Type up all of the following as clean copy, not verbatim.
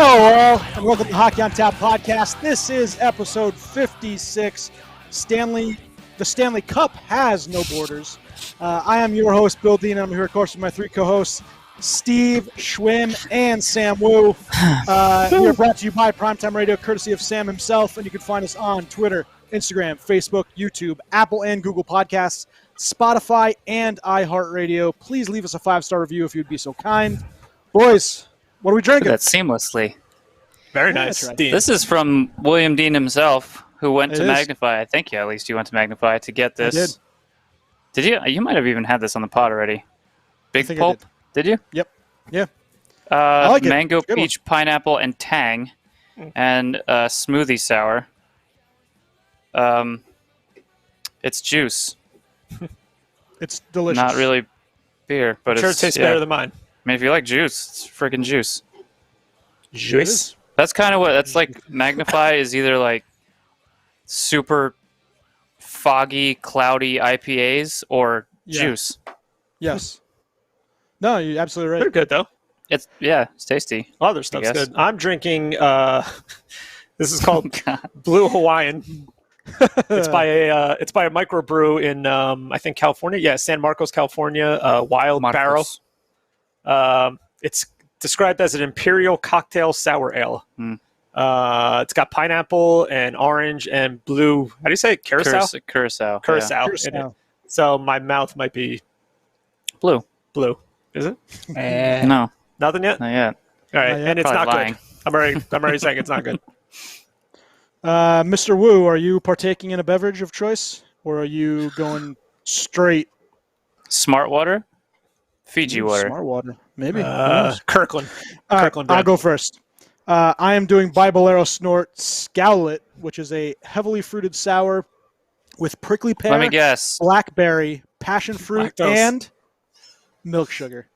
Hello all, and welcome to Hockey on Tap podcast. This is episode 56. The Stanley Cup has no borders. I am your host, Bill Dean, and I'm here, of course, with my three co-hosts, Steve, Schwim, and Sam Wu. We are brought to you by Primetime Radio, courtesy of Sam himself, and you can find us on Twitter, Instagram, Facebook, YouTube, Apple and Google Podcasts, Spotify, and iHeartRadio. Please leave us a 5-star review if you'd be so kind. Boys, what are we drinking? That seamlessly. Very nice. Right. This is from William Dean himself, who went to Magnify. I think at least you went to Magnify to get this. Did you? You might have even had this on the pod already. Big Pulp? Did you? Yep. Yeah. I like it. Mango, peach, pineapple, and tang, and smoothie sour. It's juice. It's delicious. Not really beer, but Sure, it tastes better than mine. I mean, if you like juice, it's freaking juice. Juice? That's kind of what that's like. Magnify is either like super foggy, cloudy IPAs or juice. Yes. No, you're absolutely right. They're good, though. It's tasty. A lot of their stuff's good. I'm drinking, this is called Blue Hawaiian. It's by a microbrew in, I think, California. Yeah, San Marcos, California, Wild Barrel. It's described as an imperial cocktail sour ale. It's got pineapple and orange and blue. How do you say it? Curacao? Curacao. In it. So my mouth might be Blue. Is it? No. Nothing yet? Not yet. All right, and it's not lying. good. I'm already saying it's not good. Mr. Wu, are you partaking in a beverage of choice, or are you going straight? Smart water? Fiji water. Smart water. Maybe. Kirkland. All Kirkland right, I'll brand. go first. I am doing Bibolero Snort Scowlet, which is a heavily fruited sour with prickly pear, Let me guess. blackberry, passion fruit, Lactose. and milk sugar.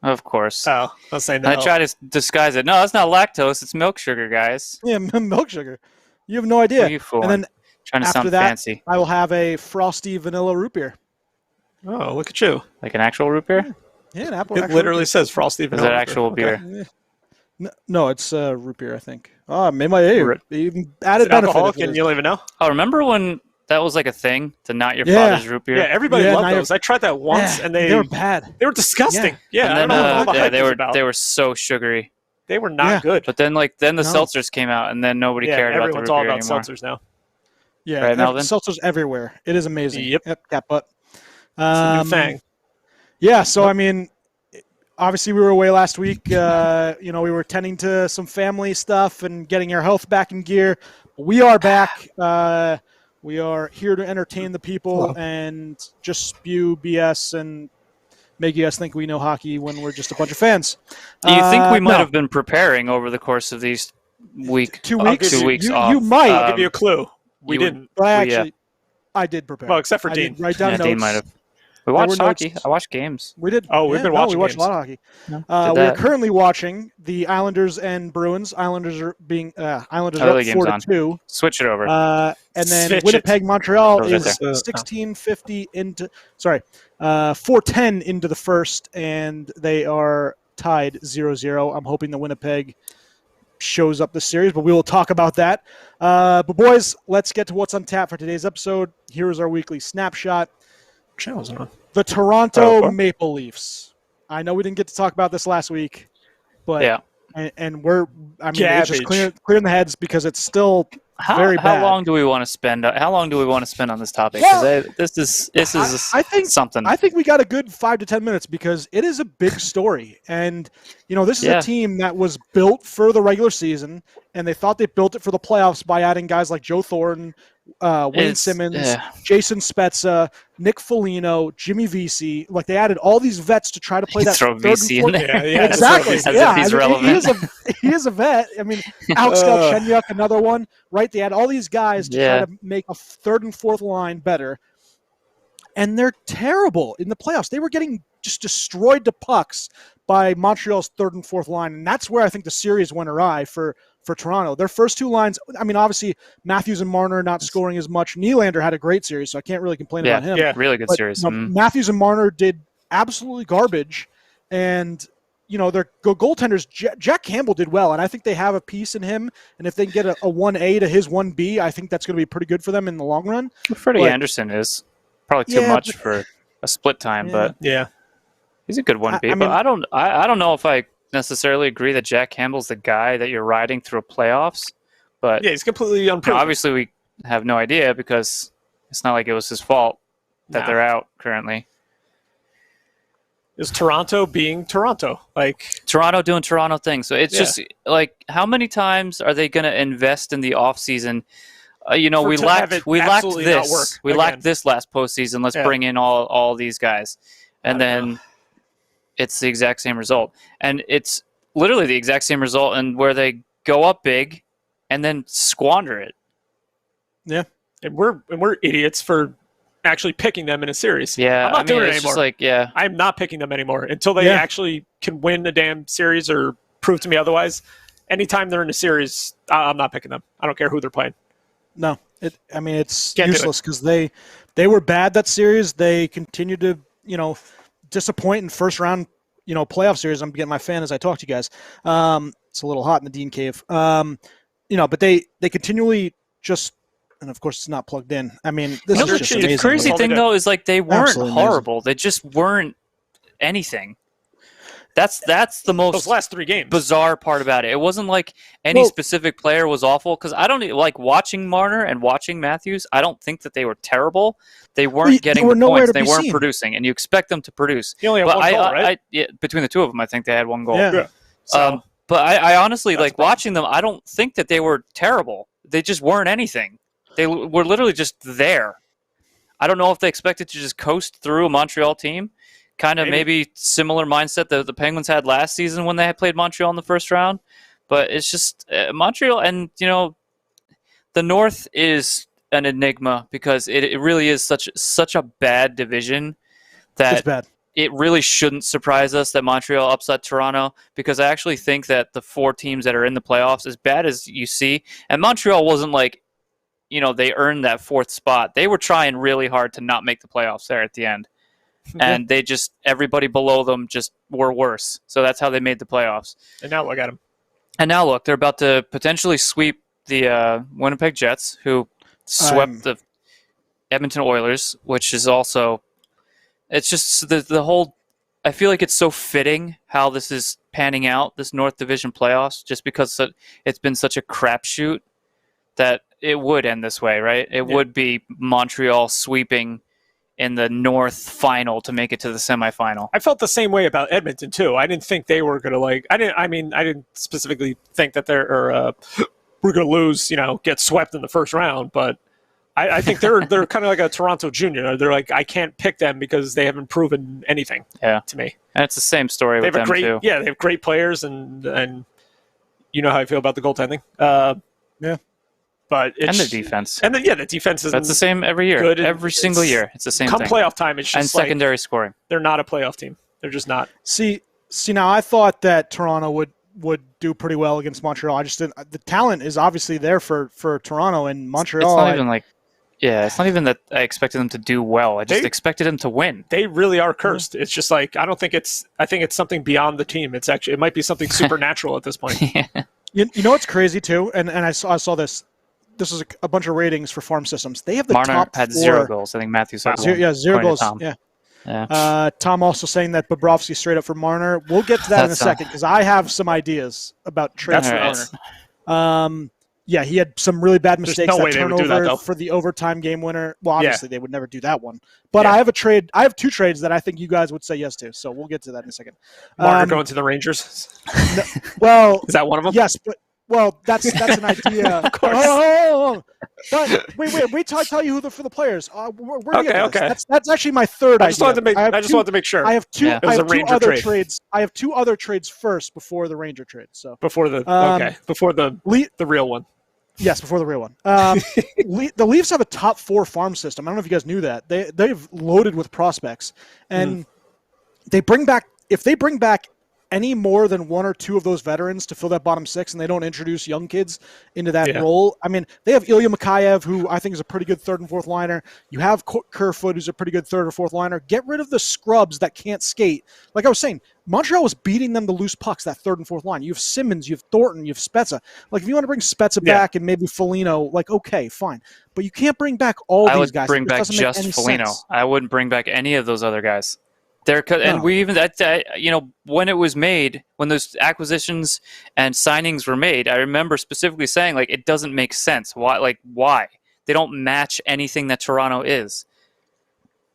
Of course. Oh, I was saying no. I try to disguise it. No, it's not lactose. It's milk sugar, guys. Yeah, milk sugar. You have no idea. What are you fooling? And then Trying to after sound that, fancy. I will have a frosty vanilla root beer. Oh, look at you. Like an actual root beer? Yeah, an apple. It literally says Frosty Is Vanilla. that actual beer? No, it's root beer, I think. Oh, made my A. Even added Is it benefit. alcoholic and you don't even know? Oh, remember when that was like a thing? To not your Yeah. father's root beer? Yeah, everybody Yeah, loved now those. I tried that once, and they were bad. They were disgusting. Yeah, And I then, don't know what all the hype they was were about. they were so sugary. They were not good. But then the No. seltzers came out, and then nobody cared about the everyone's root all beer about anymore. seltzers now. Yeah, Right, Melvin? seltzers everywhere. It is amazing. Yep. Cat butt. It's a new thing. Yeah, so I mean, obviously we were away last week. We were tending to some family stuff and getting our health back in gear. We are back. We are here to entertain the people and just spew BS and make you guys think we know hockey when we're just a bunch of fans. Do you think we might no. have been preparing over the course of these 2 weeks? Two weeks you, off? You might. I'll give you a clue. We you didn't. But I did prepare. Well, except for I Dean. did write down Yeah, notes. Dean might have. We There watched were hockey. notes. I watched games. We did. Oh, we've been watching We watched games. a lot of hockey. Did We're that. currently watching the Islanders and Bruins. Islanders are Early up game's on. 4-2. Switch it over. And then Switch Winnipeg, Montreal Right is there. 16:50 into 4:10 into the first, and they are tied 0-0. I'm hoping the Winnipeg shows up this series, but we will talk about that. But boys, let's get to what's on tap for today's episode. Here is our weekly snapshot. Channel's on. The Toronto what? Maple Leafs. I know we didn't get to talk about this last week, but yeah. and it's just clearing the heads because it's still very bad. How long do we want to spend? How long do we want to spend on this topic? Because this is I think something. I think we got a good 5 to 10 minutes because it is a big story, and this is a team that was built for the regular season, and they thought they built it for the playoffs by adding guys like Joe Thornton, Wayne Simmons, Jason Spezza, Nick Foligno, Jimmy Vesey. Like they added all these vets to try to play that throw third Vesey and in fourth. there. Yeah, Exactly. As if he's relevant. He is a vet. I mean, Alex Galchenyuk, another one, right? They had all these guys to try to make a third and fourth line better, and they're terrible in the playoffs. They were getting just destroyed to pucks by Montreal's third and fourth line, and that's where I think the series went awry for Toronto. Their first two lines, I mean, obviously Matthews and Marner not scoring as much. Nylander had a great series, so I can't really complain about him. Yeah, really good But, series. Matthews and Marner did absolutely garbage, and their goaltenders, Jack Campbell did well, and I think they have a piece in him. And if they can get a 1A to his 1B, I think that's going to be pretty good for them in the long run. Freddie Anderson is probably too much for a split time, but he's a good 1B. But I don't know if I necessarily agree that Jack Campbell's the guy that you're riding through playoffs. But he's completely unproven. Obviously, we have no idea because it's not like it was his fault that they're out currently. Is Toronto being Toronto? Toronto doing Toronto things. So it's just like, how many times are they going to invest in the offseason? We lacked this. We lacked this last postseason. Let's bring in all these guys. And then it's the exact same result. And it's literally the exact same result and where they go up big and then squander it. Yeah. And we're idiots for actually picking them in a series. Yeah, I'm not doing it anymore. I'm not picking them anymore until they actually can win the damn series or prove to me otherwise. Anytime they're in a series, I'm not picking them. I don't care who they're playing. No, it's useless because they were bad that series. They continue to disappoint in first round playoff series. I'm getting my fan as I talk to you guys. It's a little hot in the Dean Cave. But they continually just. And of course, it's not plugged in. I mean, this is just amazing. The crazy thing, though, is they weren't horrible. They just weren't anything. That's the most those last 3 games bizarre part about it. It wasn't like any specific player was awful because I don't like watching Marner and watching Matthews. I don't think that they were terrible. They weren't getting the points. They weren't producing, and you expect them to produce. He only had 1 goal, right? Between the two of them, I think they had 1 goal. Yeah. But I honestly watching them. I don't think that they were terrible. They just weren't anything. They were literally just there. I don't know if they expected to just coast through a Montreal team. Kind of maybe similar mindset that the Penguins had last season when they had played Montreal in the first round. But it's just Montreal, and the North is an enigma because it really is such a bad division that it's bad. It really shouldn't surprise us that Montreal upset Toronto because I actually think that the 4 teams that are in the playoffs, as bad as you see, and Montreal wasn't they earned that 4th spot. They were trying really hard to not make the playoffs there at the end. And everybody below them just were worse. So that's how they made the playoffs. And now look at them. And now look, they're about to potentially sweep the Winnipeg Jets, who swept the Edmonton Oilers, which is also, it's just the whole, I feel like it's so fitting how this is panning out, this North Division playoffs, just because it's been such a crapshoot that it would end this way, right? It would be Montreal sweeping in the North final to make it to the semifinal. I felt the same way about Edmonton too. I didn't think they were going to I didn't specifically think that we're going to lose, get swept in the first round, but I think they're kind of like a Toronto Junior. They're like, I can't pick them because they haven't proven anything to me. And it's the same story with them too. Yeah, they have great players and you know how I feel about the goaltending. But and the defense. And the defense is that's the same every year. Every single year. It's the same thing. Come playoff time, it's just and secondary scoring. They're not a playoff team. They're just not. See now I thought that Toronto would do pretty well against Montreal. I just didn't. The talent is obviously there for Toronto and Montreal. It's not even it's not even that I expected them to do well. I just expected them to win. They really are cursed. It's just I think it's something beyond the team. It might be something supernatural at this point. You know what's crazy too, and I saw this. This is a bunch of ratings for farm systems. They have the Marner top had 4. 0 goals. I think Matthews had 1. 0 goals. Yeah. Tom also saying that Bobrovsky straight up for Marner. We'll get to that in a second because I have some ideas about trades for Marner. He had some really bad mistakes. There's no way they would do that, for the overtime game winner. Well, obviously they would never do that one. But I have I have 2 trades that I think you guys would say yes to. So we'll get to that in a second. Marner going to the Rangers. Well, is that one of them? Yes, but. Well, that's an idea. Of course. But wait till I tell you for the players. Okay. That's actually my third idea. I just wanted to make sure. I have two. I have 2 other trade. trades. I have 2 other trades first before the Ranger trade. So before the real one. Yes, before the real one. The Leafs have a top 4 farm system. I don't know if you guys knew that. They've loaded with prospects, and they bring back any more than one or two of those veterans to fill that bottom six, and they don't introduce young kids into that role. I mean, they have Ilya Mikheyev, who I think is a pretty good third and fourth liner. You have Kerfoot, who's a pretty good third or fourth liner. Get rid of the scrubs that can't skate. Like I was saying, Montreal was beating them to loose pucks, that third and fourth line. You have Simmons, you have Thornton, you have Spezza. Like, if you want to bring Spezza back and maybe Foligno, like, okay, fine. But you can't bring back all these guys. I would bring back just Foligno. I wouldn't bring back any of those other guys. And we even when it was made, when those acquisitions and signings were made, I remember specifically saying, like, it doesn't make sense. Why? They don't match anything that Toronto is.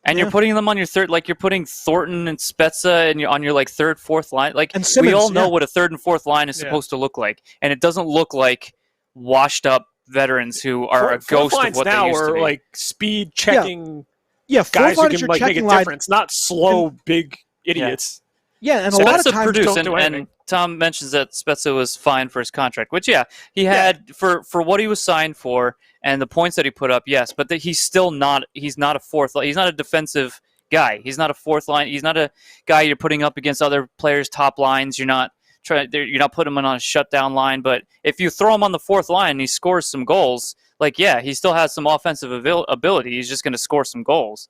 And you're putting them on your third, like you're putting Thornton and Spezza and on your like third, fourth line. Like, and Simmons, we all know what a third and fourth line is supposed to look like, and it doesn't look like washed up veterans who are a ghost of what they used to be. Like speed checking. Yeah, guys who can like make a difference, not slow, big idiots. Yeah, and a lot of times don't do anything. And Tom mentions that Spezza was fine for his contract, which he had for what he was signed for and the points that he put up. Yes, but he's still not. He's not a fourth. He's not a defensive guy. He's not a fourth line. He's not a guy you're putting up against other players' top lines. You're not putting him on a shutdown line. But if you throw him on the fourth line and he scores some goals, he still has some offensive ability. He's just going to score some goals.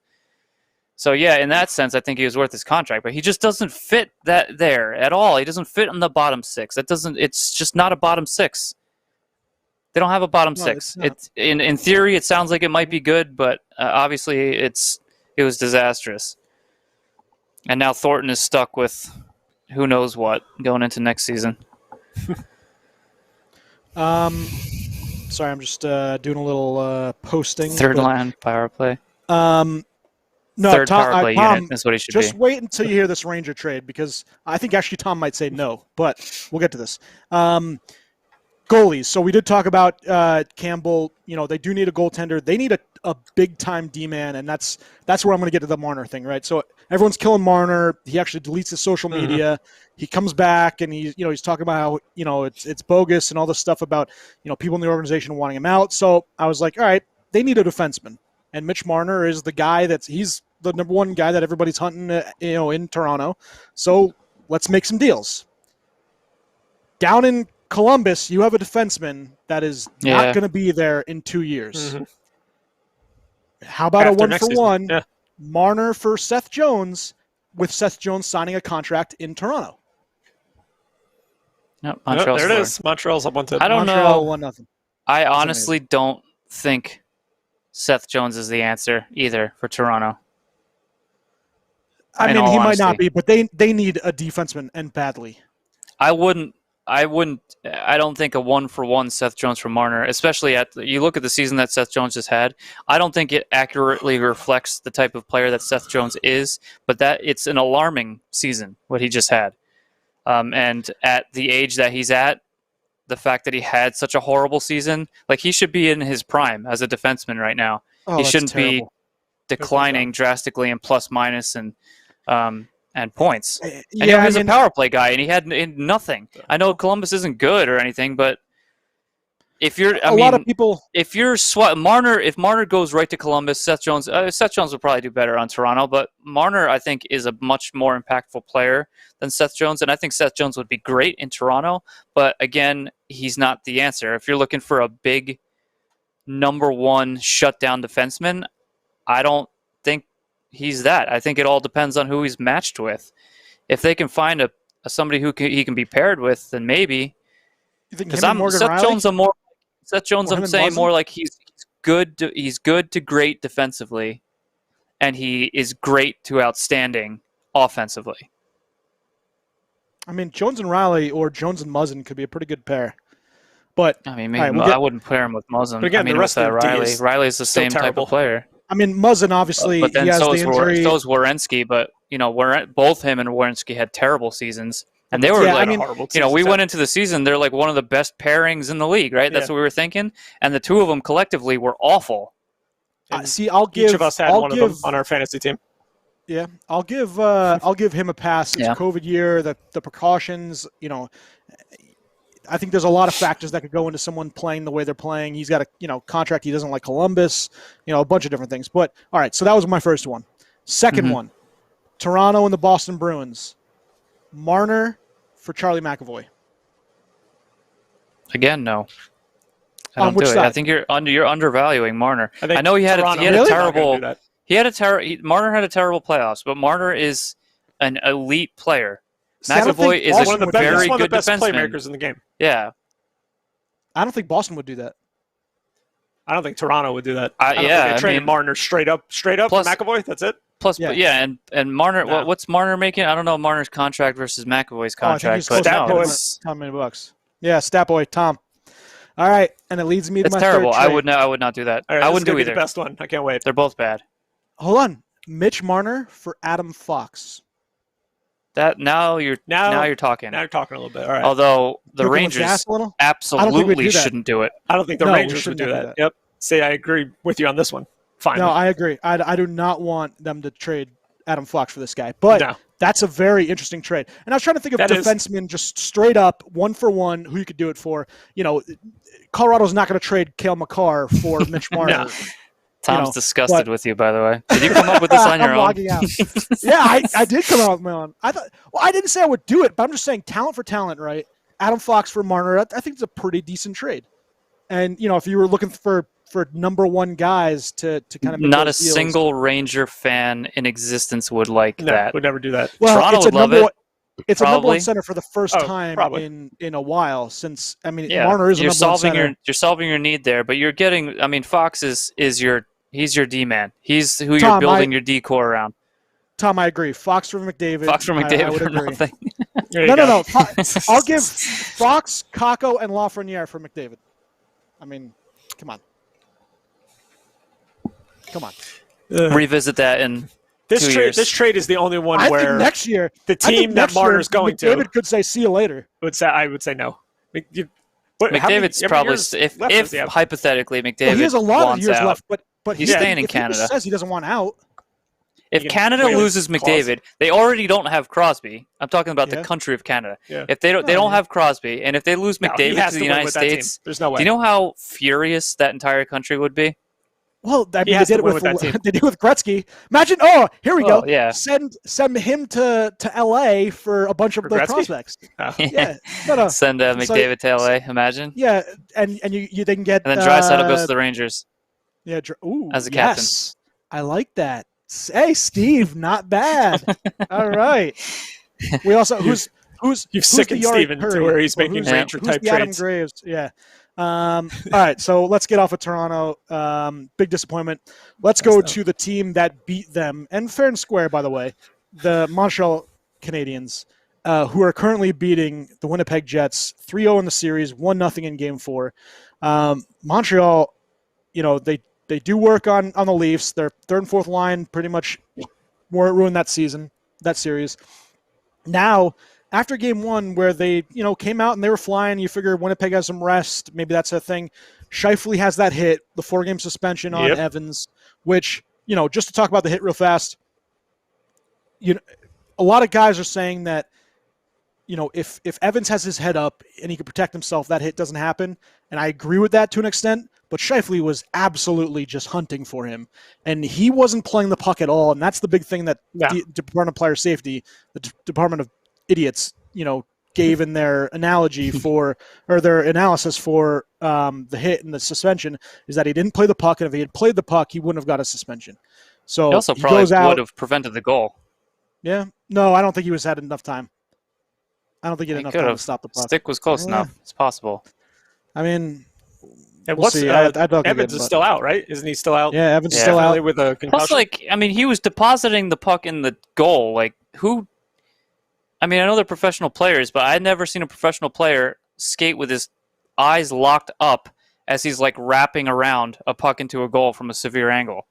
So, in that sense, I think he was worth his contract. But he just doesn't fit that there at all. He doesn't fit in the bottom six. It's just not a bottom six. They don't have a bottom six. It's in theory, it sounds like it might be good, but obviously it was disastrous. And now Thornton is stuck with who knows what going into next season. Sorry, I'm just doing a little posting. Third line power play. No, Third Tom, power play unit is what he should be. Just wait until you hear this Ranger trade, because I think actually Tom might say no, but we'll get to this. Goalies. So we did talk about Campbell. They do need a goaltender. They need a big-time D-man, and that's where I'm going to get to the Marner thing, right? So everyone's killing Marner. He actually deletes his social media. He comes back, and he's talking about how it's bogus and all this stuff about people in the organization wanting him out. So I was like, all right, they need a defenseman, and Mitch Marner is the guy he's the number one guy that everybody's hunting, in Toronto. So let's make some deals. Down in Columbus, you have a defenseman that is not going to be there in 2 years. Mm-hmm. How about a 1-for-1? Yeah. Marner for Seth Jones, with Seth Jones signing a contract in Toronto. Nope, Montreal's there it is. Montreal's up 1-0. I don't know. 1-0. I honestly don't think Seth Jones is the answer either for Toronto. I mean, he might not be, but they need a defenseman, and badly. I don't think a 1-for-1 Seth Jones for Marner, especially you look at the season that Seth Jones just had. I don't think it accurately reflects the type of player that Seth Jones is, but that it's an alarming season what he just had. And at the age that he's at, the fact that he had such a horrible season, like, he should be in his prime as a defenseman right now. He shouldn't be declining drastically in plus minus and points. And he was a power play guy, and he had nothing. I know Columbus isn't good or anything, but if Marner goes right to Columbus, Seth Jones will probably do better on Toronto. But Marner, I think, is a much more impactful player than Seth Jones, and I think Seth Jones would be great in Toronto. But again, he's not the answer. If you're looking for a big number one shutdown defenseman, I don't think he's that. I think it all depends on who he's matched with. If they can find somebody who he can be paired with, then maybe. Because Seth Jones, I'm saying more like he's good to great defensively, and he is great to outstanding offensively. I mean, Jones and Riley or Jones and Muzzin could be a pretty good pair. But I mean, I wouldn't pair him with Muzzin. Again, the rest of Riley. Riley's the same type of player. I mean, Muzzin obviously but then he has the injury. So is Werenski, but both him and Werenski had terrible seasons. And they were horrible seasons. We went into the season, they're like one of the best pairings in the league, right? That's what we were thinking. And the two of them collectively were awful. Each of us had one of them on our fantasy team. Yeah, I'll give him a pass. It's a COVID year. The precautions, I think there's a lot of factors that could go into someone playing the way they're playing. He's got a contract. He doesn't like Columbus. A bunch of different things. But all right, so that was my first one. Second one, Toronto and the Boston Bruins. Marner for Charlie McAvoy? Again, no. I On don't which do it. side? I think you're undervaluing Marner. I think I know he had Toronto a is not gonna terrible. do that. Marner had a terrible playoffs, but Marner is an elite player. See, I don't McAvoy think is Boston a would do that. very He's one of good the best defenseman. playmakers in the game. Yeah, I don't think Boston would do that. I don't think Toronto would do that. I don't yeah, think I they traded mean- Marner straight up Plus- for McAvoy. That's it. Plus, Yeah. and Marner. No. What's Marner making? I don't know Marner's contract versus McAvoy's Oh, I think contract, he's but close to no, Boy. it's Tom million bucks. Yeah, stat boy Tom. All right, and it leads me to my terrible. third I trade. would not do that. All right, I this is wouldn't gonna do be either. the best one. I can't wait. They're both bad. Hold on, Mitch Marner for Adam Fox. That now you're talking. Now you're talking a little bit. All right. Although the Cooking with Rangers gas a little? absolutely do that. shouldn't do it. I don't think the No, we Rangers should would do never that. do that. Yep. Say I agree with you on this one. Fine. No, I agree. I do not want them to trade Adam Fox for this guy, but No. that's a very interesting trade. And I was trying to think of That is- defensemen just straight up, 1-for-1, who you could do it for. You know, Colorado's not going to trade Cale Makar for Mitch Marner. No. Tom's know, disgusted but- with you, by the way. Did you come up with this on your I'm own? logging out. Yeah, I did come out with my own. I thought. Well, I didn't say I would do it, but I'm just saying talent for talent, right? Adam Fox for Marner. I think it's a pretty decent trade. And you know, if you were looking for number one guys to kind of make Not a those deals, single Ranger fan in existence would like No, that. would never do that. well, Toronto it's would a love number it. one, it's a number Probably. one center for the first Oh, time probably. in a while since. I mean, Yeah, Marner is a you're number one solving center. you're solving your need there, but you're getting. I mean, Fox is your D man. He's who you're Tom, building your D core around. Tom, I agree. Fox for McDavid. Fox from I McDavid would or agree. nothing. There you No, go. no, no. I'll give Fox, Kako, and Lafreniere for McDavid. I mean, come on. Come on. Revisit that in 2 years. This trade is the only one I where think next year, the team that Marner's going to McDavid could say, see you later. I would say no. McDavid's probably if hypothetically McDavid Well, he has a lot of wants years out. left, but He's staying in if he Canada. says he doesn't want out. If You can Canada play with loses clause. McDavid, they already don't have Crosby. I'm talking about Yeah. the country of Canada. Yeah. If they don't yeah. have Crosby, and if they lose No, he McDavid has to to the win United with that team. States, There's no way. do you know how furious that entire country would be? Well, I mean, they has did to it win with with that team. they did it with Gretzky. Imagine, here we Oh, go. yeah. Send him to LA for a bunch of For the Gretzky? prospects. Oh. Yeah, no. Send McDavid to LA. Imagine, Yeah, and you they can get and then Draisaitl goes to the Rangers. yeah. Ooh, as a captain. Yes, I like that. Hey, Steve, not bad. All right. We also who's You've who's sickened the Yari Steven to Curry? where he's Or making who's- Ranger who's type the Adam trades. Graves? Yeah. All right, so let's get off of Toronto. Big disappointment. Let's go to the team that beat them, and fair and square, by the way, the Montreal Canadiens, who are currently beating the Winnipeg Jets 3-0 in the series, 1-0 in Game 4. Montreal, you know, they do work on the Leafs. Their third and fourth line pretty much ruined that series. Now, after Game 1, where they, you know, came out and they were flying, you figure Winnipeg has some rest. Maybe that's a thing. Scheifele has that hit, the 4-game suspension on Yep. Evans, which, you know, just to talk about the hit real fast, you know, a lot of guys are saying that, you know, if Evans has his head up and he can protect himself, that hit doesn't happen. And I agree with that to an extent, but Scheifele was absolutely just hunting for him. And he wasn't playing the puck at all. And that's the big thing that Yeah. the Department of Player Safety, the Department of Idiots, you know, gave in their analogy for, or their analysis for the hit and the suspension, is that he didn't play the puck. And if he had played the puck, he wouldn't have got a suspension. So He also he probably goes out. would have prevented the goal. Yeah. No, I don't think he had enough time. I don't think he had He enough could time to have. stop the puck. Stick was close Yeah. enough. It's possible. I mean, And we'll what's see. I don't think Evans it, is but- still out, right? Isn't he still out? Yeah, Evans is Yeah. still out. Definitely with a concussion. Plus, like, I mean, he was depositing the puck in the goal. Like, who? I mean, I know they're professional players, but I've never seen a professional player skate with his eyes locked up as he's like wrapping around a puck into a goal from a severe angle.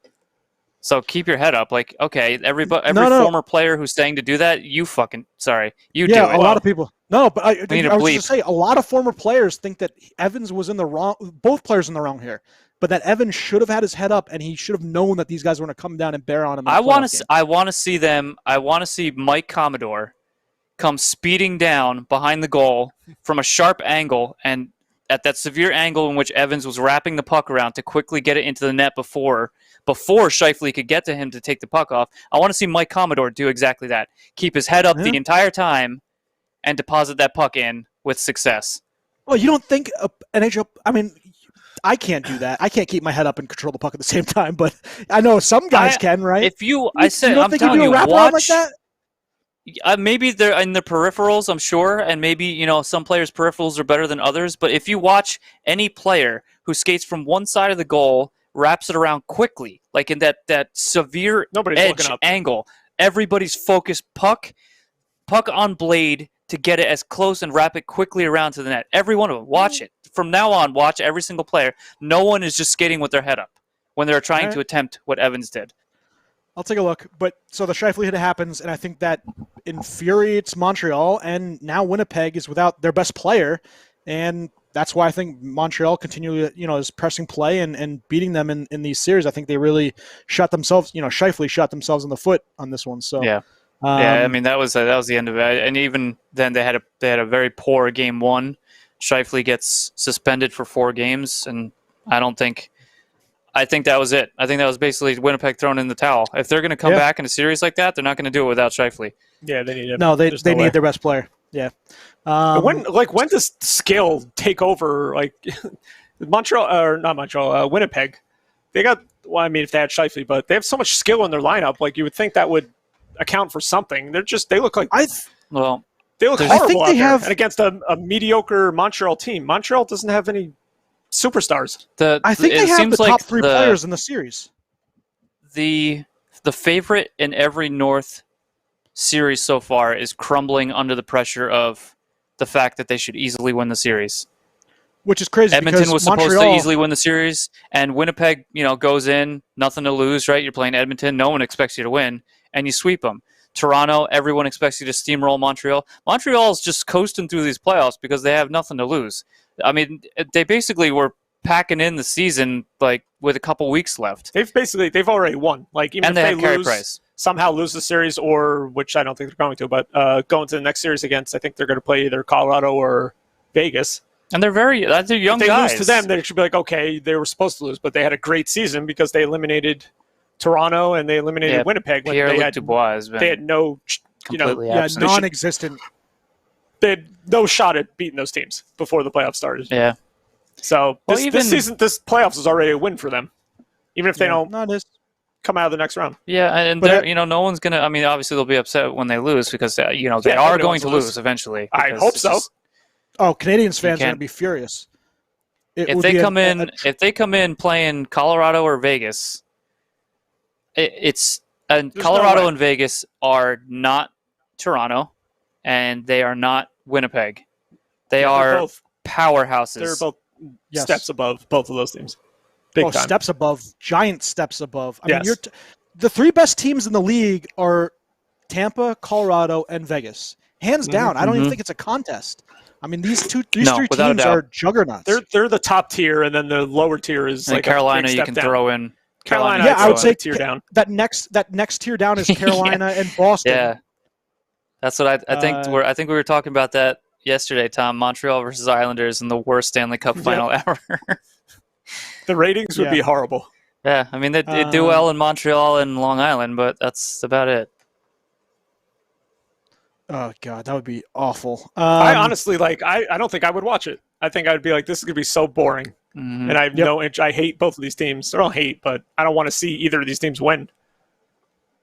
So keep your head up. Like, okay, every No. former player who's saying to do that, you do it. Yeah, a lot of people. No, but I need was to just bleep. to say a lot of former players think that Evans was in the wrong. Both players in the wrong here, but that Evans should have had his head up and he should have known that these guys were going to come down and bear on him. In I want to. to. I want to see them. I want to see Mike Commodore come speeding down behind the goal from a sharp angle, and at that severe angle in which Evans was wrapping the puck around to quickly get it into the net before Scheifele could get to him to take the puck off. I want to see Mike Commodore do exactly that. Keep his head up Yeah. the entire time and deposit that puck in with success. Well, you don't think NHL? I mean, I can't do that. I can't keep my head up and control the puck at the same time. But I know some guys can, right? If you, I'm telling you, wrap like that. Maybe they're in the peripherals, I'm sure, and maybe some players' peripherals are better than others. But if you watch any player who skates from one side of the goal, wraps it around quickly, like in that severe edge angle, everybody's focused puck on blade to get it as close and wrap it quickly around to the net. Every one of them, watch it from now on. Watch every single player. No one is just skating with their head up when they're trying to attempt what Evans did. I'll take a look. But so the Scheifele hit happens, and I think that infuriates Montreal, and now Winnipeg is without their best player, and that's why I think Montreal continually, is pressing play and beating them in these series. I think they really shot themselves, Scheifele shot themselves in the foot on this one. So yeah, I mean that was the end of it. And even then, they had a very poor game one. Scheifele gets suspended for 4 games, and I think that was it. I think that was basically Winnipeg throwing in the towel. If they're going to come back in a series like that, they're not going to do it without Scheifele. Yeah, they need him. No, they need their best player. Yeah. When does skill take over? Like Winnipeg, they got. Well, I mean, if they had Scheifele, but they have so much skill in their lineup. Like you would think that would account for something. They look like they look horrible I think they have and against a mediocre Montreal team. Montreal doesn't have any superstars. I think they have the top 3 players in the series. The favorite in every North series so far is crumbling under the pressure of the fact that they should easily win the series. Which is crazy. Edmonton was supposed to easily win the series, and Winnipeg, goes in, nothing to lose, right? You're playing Edmonton, no one expects you to win, and you sweep them. Toronto, everyone expects you to steamroll Montreal. Montreal's just coasting through these playoffs because they have nothing to lose. I mean, they basically were packing in the season like with a couple weeks left. They've already won. Like even and if they lose, somehow lose the series, or which I don't think they're going to, but going to the next series against, I think they're going to play either Colorado or Vegas. And they're young guys. guys. Lose to them, they should be like, okay, they were supposed to lose, but they had a great season because they eliminated Toronto and they eliminated Winnipeg when Pierre-Luc Dubois they had no, non-existent. They had no shot at beating those teams before the playoffs started. Yeah. So this playoffs is already a win for them, even if they don't come out of the next round. Yeah, and no one's gonna. I mean, obviously they'll be upset when they lose because they are going to lose eventually. I hope so. Canadians fans are going to be furious. If they come in playing Colorado or Vegas, Colorado and Vegas are not Toronto, and they are not Winnipeg. They are both powerhouses. They're both steps above both of those teams. Big time. Steps above, giant steps above. I mean, the 3 best teams in the league are Tampa, Colorado, and Vegas. Hands down. I don't even think it's a contest. I mean, these three teams are juggernauts. They're the top tier, and then the lower tier is like Carolina. You can throw in Carolina. Yeah, I would say tier down. That next tier down is Carolina and Boston. Yeah, that's what I think. I think we were talking about that yesterday, Tom. Montreal versus Islanders in the worst Stanley Cup final ever. The ratings would be horrible. Yeah, I mean they do well in Montreal and Long Island, but that's about it. Oh God, that would be awful. I honestly I don't think I would watch it. I think I would be like, this is gonna be so boring, and I have I hate both of these teams. I don't hate, but I don't want to see either of these teams win.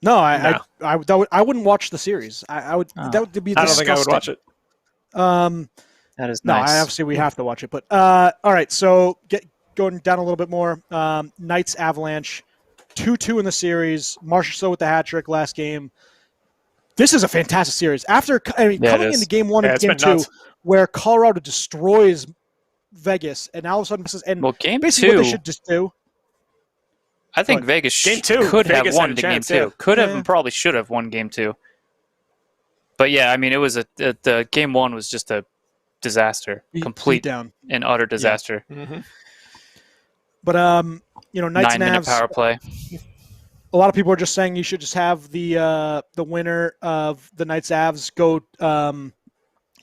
No, I wouldn't watch the series. I would. That would be disgusting. I don't think I would watch it. That is nice. No, obviously we have to watch it. But all right, so going down a little bit more. Knights Avalanche, 2-2 in the series. Marchessault with the hat trick last game. This is a fantastic series. Coming into game 1 and game 2, where Colorado destroys Vegas, and all of a sudden game basically 2, what they should just do. I think Vegas could have won game 2. Could have and probably should have won game 2. But yeah, I mean, it was the game 1 was just a disaster, complete down and utter disaster. Yeah. Mm-hmm. But Knights and 9-minute power play. A lot of people are just saying you should just have the winner of the Knights Avs go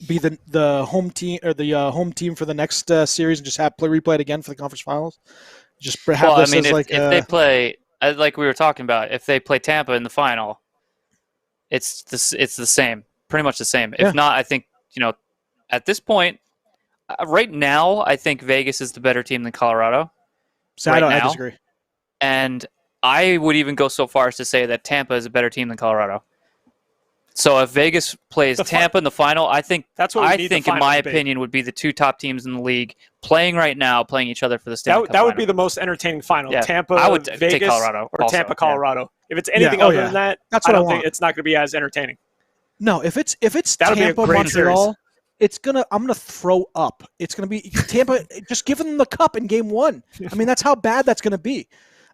be the home team or the home team for the next series and just replay it again for the conference finals. Just have this as if they play like we were talking about, if they play Tampa in the final, it's the same, pretty much the same. If not, I think at this point, right now, I think Vegas is the better team than Colorado. So right I now. disagree. And I would even go so far as to say that Tampa is a better team than Colorado. So if Vegas plays Tampa in the final, I think in my opinion, would be the two top teams in the league playing right now, playing each other for the Stanley Cup That would final. be the most entertaining final. Yeah. Tampa, I would Vegas, take Colorado or also. Tampa, Colorado. If it's anything other than that, that's what I I don't want. think it's not going to be as entertaining. No, if it's That'll be a Tampa, great Montreal, I'm gonna throw up. It's gonna be Tampa. Just give them the cup in game 1. I mean, that's how bad that's gonna be.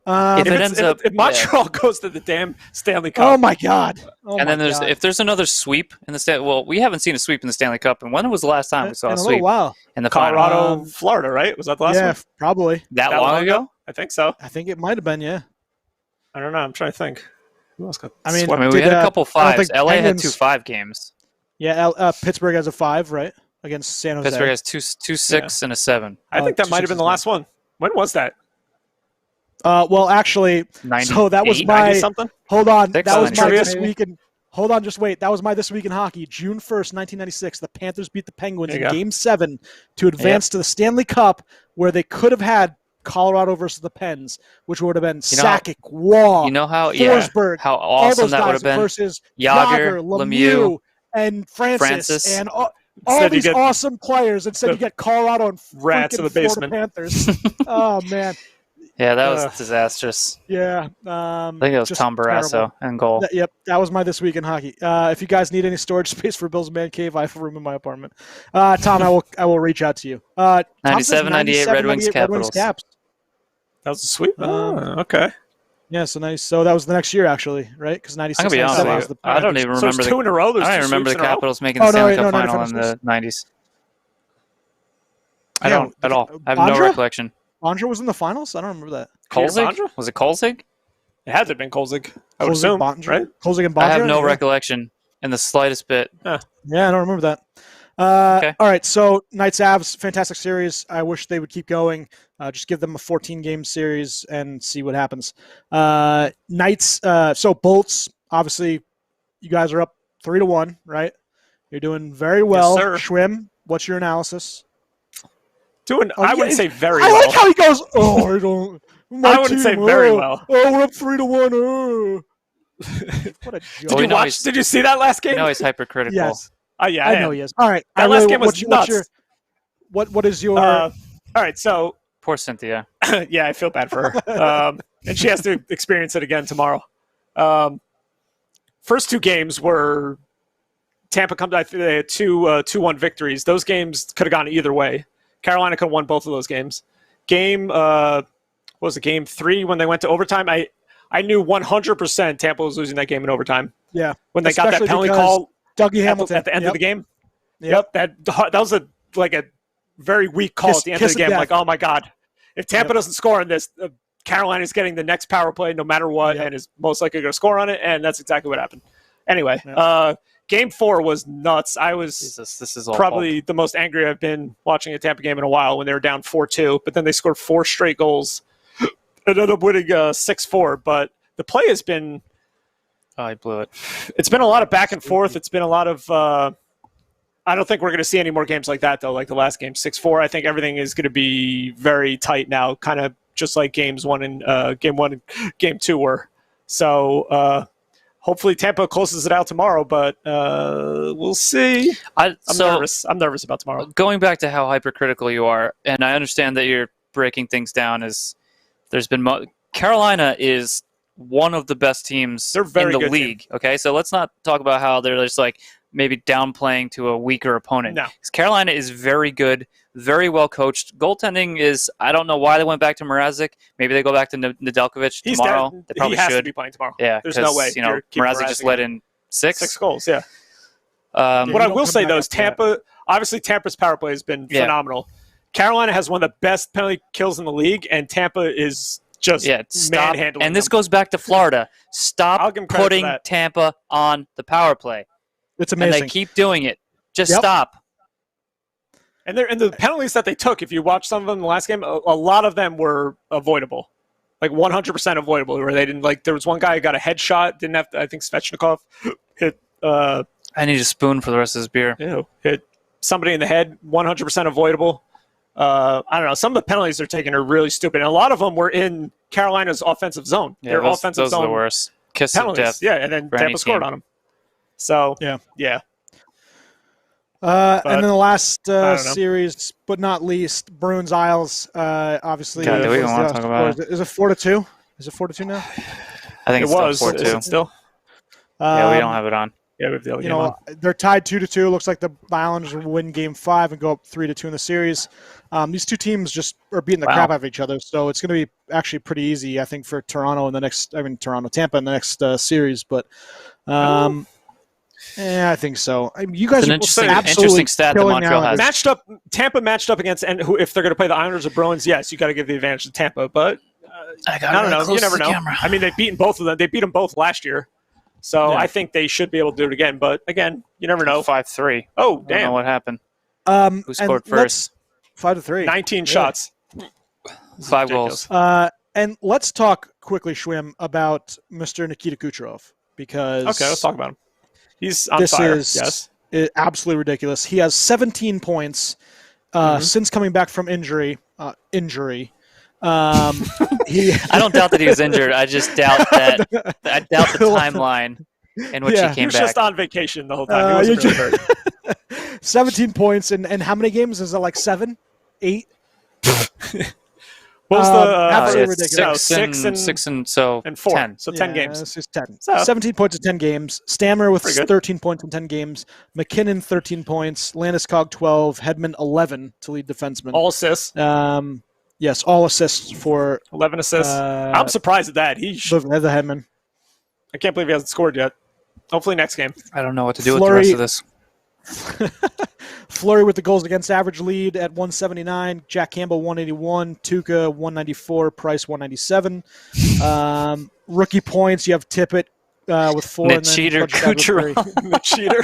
If Montreal goes to the damn Stanley Cup. Oh my God! If there's another sweep in the Stanley, well, we haven't seen a sweep in the Stanley Cup. And when was the last time we saw a sweep? While. In the Colorado, final? Florida, right? Was that the last one? Yeah, probably. That long ago? I think so. I think it might have been. Yeah. I don't know. I'm trying to think. Who else got? I mean, we had a couple 5s. LA had 2 5 games. Yeah, Pittsburgh has a 5, right, against San Jose. Pittsburgh has 2 6 and a 7. I think that might have been the last one. When was that? Well, actually, 98, so that was my 90-something? Hold on, that was my trivia, this week in. Hold on, just wait. That was my this week in hockey. June 1st, 1996. The Panthers beat the Penguins in Game 7 to advance to the Stanley Cup, where they could have had Colorado versus the Pens, which would have been Sakic, Waugh, Forsberg, how awesome that would have been versus Yager, Lemieux, and Francis. And all these awesome players. Instead, you get Colorado and rats in the basement. Panthers. Oh man. Yeah, that was disastrous. Yeah. I think it was Tom Barrasso and goal. Yep, that was my this week in hockey. If you guys need any storage space for Bill's Man Cave, I have a room in my apartment. Tom, I will reach out to you. 97, 98 Red Wings Capitals. Caps. That was a sweep? Okay. Yeah, so nice. So that was the next year, actually, right? Because 96. I'm going to be honest with you. I don't even remember. So 2 in a row? I don't even remember the Capitals making the Stanley Cup final in the 90s. I don't at all. I have no recollection. Andra was in the finals? I don't remember that. Kolzig? Was it Kolzig? It had to have been Kolzig. I would assume, right? Kolzig and Bondra? I have no recollection in the slightest bit. Yeah, I don't remember that. Okay. All right, so Knights Avs, fantastic series. I wish they would keep going. Just give them a 14-game series and see what happens. Knights, so Bolts, obviously, you guys are up 3-1, right? You're doing very well. Yes, sir. Schwim, what's your analysis? I wouldn't say very well. I like how he goes, I don't. I wouldn't say very well. Oh, we're up 3-1. Oh. What a joke. Did you see that last game? No, he's hypercritical. Yes. Yeah, I know he is. All right. That last game was nuts. What is your... all right, so... Poor Cynthia. Yeah, I feel bad for her. And she has to experience it again tomorrow. First 2 games were... Tampa comes out, they had 2-1 victories. Those games could have gone either way. Carolina could have won both of those games. Game 3 when they went to overtime? I knew 100% Tampa was losing that game in overtime. Yeah. When they got that penalty call Dougie Hamilton at the end of the game. Yep. That was a very weak call at the end of the game. Like, oh my God. If Tampa doesn't score on this, Carolina's getting the next power play no matter what and is most likely going to score on it, and that's exactly what happened. Anyway, Game 4 was nuts. I was this is probably the most angry I've been watching a Tampa game in a while when they were down 4-2, but then they scored 4 straight goals and ended up winning 6-4. But the play has been... Oh, I blew it. It's been a lot of back and forth. It's been a lot of... I don't think we're going to see any more games like that, though, like the last game, 6-4. I think everything is going to be very tight now, kind of just like Game 1 and Game 2 were. So... hopefully Tampa closes it out tomorrow, but we'll see. I'm nervous. I'm nervous about tomorrow. Going back to how hypercritical you are, and I understand that you're breaking things down, Carolina is one of the best teams in the league. Team. Okay, so let's not talk about how they're just like maybe downplaying to a weaker opponent. No. Carolina is very good, very well coached. Goaltending is, I don't know why they went back to Mrazek. Maybe they go back to Nedeljkovic tomorrow. They probably he has should. To be playing tomorrow. Yeah, there's no way. Mrazek just let in 6 goals. Yeah. What I will say though is Tampa's power play has been phenomenal. Carolina has one of the best penalty kills in the league, and Tampa is just manhandling. And this goes back to Florida. Stop putting Tampa on the power play. It's amazing. And they keep doing it. Just stop. And the penalties that they took, if you watch some of them in the last game, a lot of them were avoidable. Like 100% avoidable, where they didn't there was one guy who got a headshot, didn't have to, I think Svechnikov hit I need a spoon for the rest of this beer. Hit somebody in the head, 100% avoidable. I don't know. Some of the penalties they're taking are really stupid, and a lot of them were in Carolina's offensive zone. Yeah, Their those offensive zone are the worst. Kiss of penalties. death. Yeah, and then for any Tampa scored team. on them. So Yeah. But and then the last know. series, but not least, Bruins Isles. Obviously, God, do we what even is want the to talk about score? Is it 4-2? Is it 4-2 now? I think it it's was. still 4-2. Is it still? Yeah, we don't have it on. Yeah, we have the other You game know, on. they're tied 2-2. Looks like the Islanders will win Game 5 and go up 3-2 in the series. These two teams just are beating the crap out of each other, so it's going to be actually pretty easy, I think, for Toronto in the next. I mean, Tampa in the next series, but. Yeah, I think so. I mean, you guys It's an are interesting stat that killing Montreal has. Tampa matched up against, and if they're going to play the Islanders or Bruins, yes, you got to give the advantage to Tampa. But I don't know. You never know. I mean, they've beaten both of them. They beat them both last year, so I think they should be able to do it again. But again, you never know. 5-3. Oh, I don't damn! know what happened. Who scored first? 5-3. 19 shots. 5 goals. And let's talk quickly, Schwim, about Mr. Nikita Kucherov because let's talk about him. He's on this fire. is Yes, absolutely ridiculous. He has 17 points since coming back from injury. I don't doubt that he was injured. I just doubt that. I doubt the timeline in which he came he was back. just on vacation the whole time. He wasn't really hurt. 17 points and how many games is it? Like 7, 8? What was the absolutely ridiculous? 6 and 4. 10. So 10 games. This is 10. So, 17 points in 10 games. Stammer with Pretty good. 13 points in 10 games. McKinnon 13 points. Landeskog 12. Hedman 11 to lead defenseman. all assists. Yes, all assists for 11 assists. I'm surprised at that. the Hedman. I can't believe he hasn't scored yet. Hopefully next game. I don't know what to do with the rest of this. Fleury with the goals against average lead at 179. Jack Campbell 181. Tuca 194. Price 197. Rookie points. You have Tippett with 4. The cheater, Kucherov. The cheater.